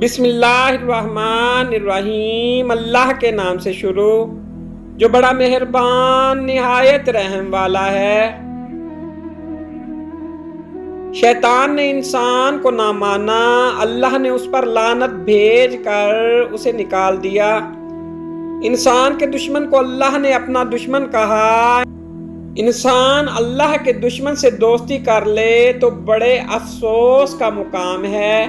بسم اللہ الرحمن الرحیم، اللہ کے نام سے شروع جو بڑا مہربان نہایت رحم والا ہے۔ شیطان نے انسان کو نہ مانا، اللہ نے اس پر لعنت بھیج کر اسے نکال دیا۔ انسان کے دشمن کو اللہ نے اپنا دشمن کہا۔ انسان اللہ کے دشمن سے دوستی کر لے تو بڑے افسوس کا مقام ہے۔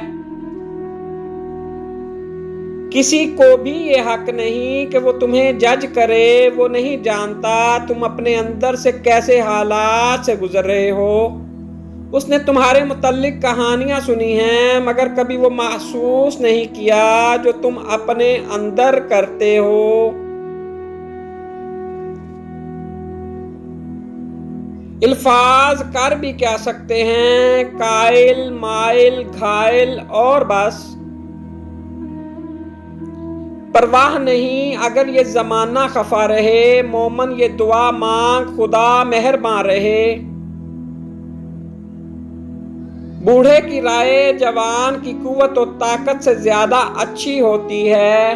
کسی کو بھی یہ حق نہیں کہ وہ تمہیں جج کرے، وہ نہیں جانتا تم اپنے اندر سے کیسے حالات سے گزر رہے ہو۔ اس نے تمہارے متعلق کہانیاں سنی ہیں مگر کبھی وہ محسوس نہیں کیا جو تم اپنے اندر کرتے ہو۔ الفاظ کر بھی کیا سکتے ہیں، قائل، مائل، گھائل اور بس۔ پرواہ نہیں اگر یہ زمانہ خفا رہے، مومن یہ دعا مانگ خدا مہربان رہے۔ بوڑھے کی رائے جوان کی قوت و طاقت سے زیادہ اچھی ہوتی ہے۔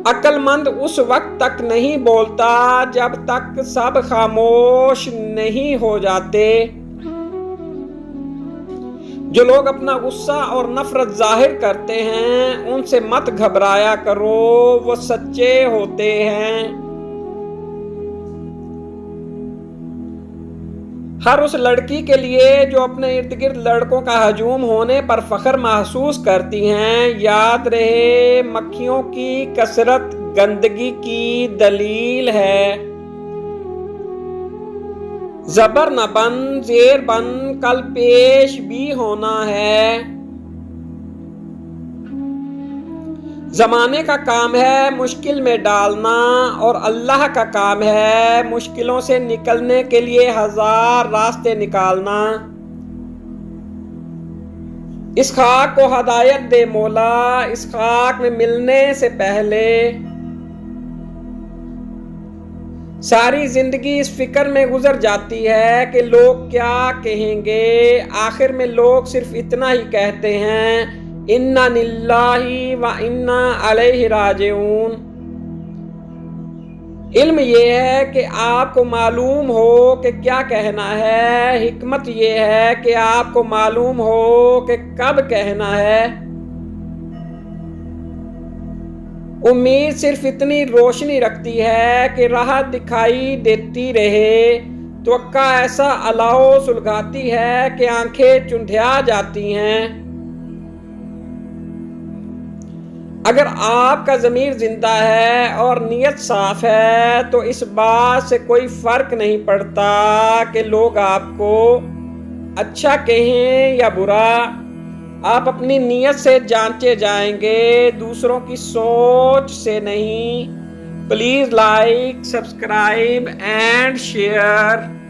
عقل مند اس وقت تک نہیں بولتا جب تک سب خاموش نہیں ہو جاتے۔ جو لوگ اپنا غصہ اور نفرت ظاہر کرتے ہیں ان سے مت گھبرایا کرو، وہ سچے ہوتے ہیں۔ ہر اس لڑکی کے لیے جو اپنے ارد گرد لڑکوں کا ہجوم ہونے پر فخر محسوس کرتی ہیں، یاد رہے مکھیوں کی کثرت گندگی کی دلیل ہے۔ زبر نہ بن زیر بن، کل پیش بھی ہونا ہے۔ زمانے کا کام ہے مشکل میں ڈالنا اور اللہ کا کام ہے مشکلوں سے نکلنے کے لیے ہزار راستے نکالنا۔ اس خاک کو ہدایت دے مولا، اس خاک میں ملنے سے پہلے۔ ساری زندگی اس فکر میں گزر جاتی ہے کہ لوگ کیا کہیں گے، آخر میں لوگ صرف اتنا ہی کہتے ہیں، انا للہ و انا الیہ راجعون۔ علم یہ ہے کہ آپ کو معلوم ہو کہ کیا کہنا ہے، حکمت یہ ہے کہ آپ کو معلوم ہو کہ کب کہنا ہے۔ امید صرف اتنی روشنی رکھتی ہے کہ راہ دکھائی دیتی رہے، توقع ایسا الاؤ سلگاتی ہے کہ آنکھیں چندھیا جاتی ہیں۔ اگر آپ کا ضمیر زندہ ہے اور نیت صاف ہے تو اس بات سے کوئی فرق نہیں پڑتا کہ لوگ آپ کو اچھا کہیں یا برا۔ آپ اپنی نیت سے جانچے جائیں گے، دوسروں کی سوچ سے نہیں۔ Please like, subscribe and share.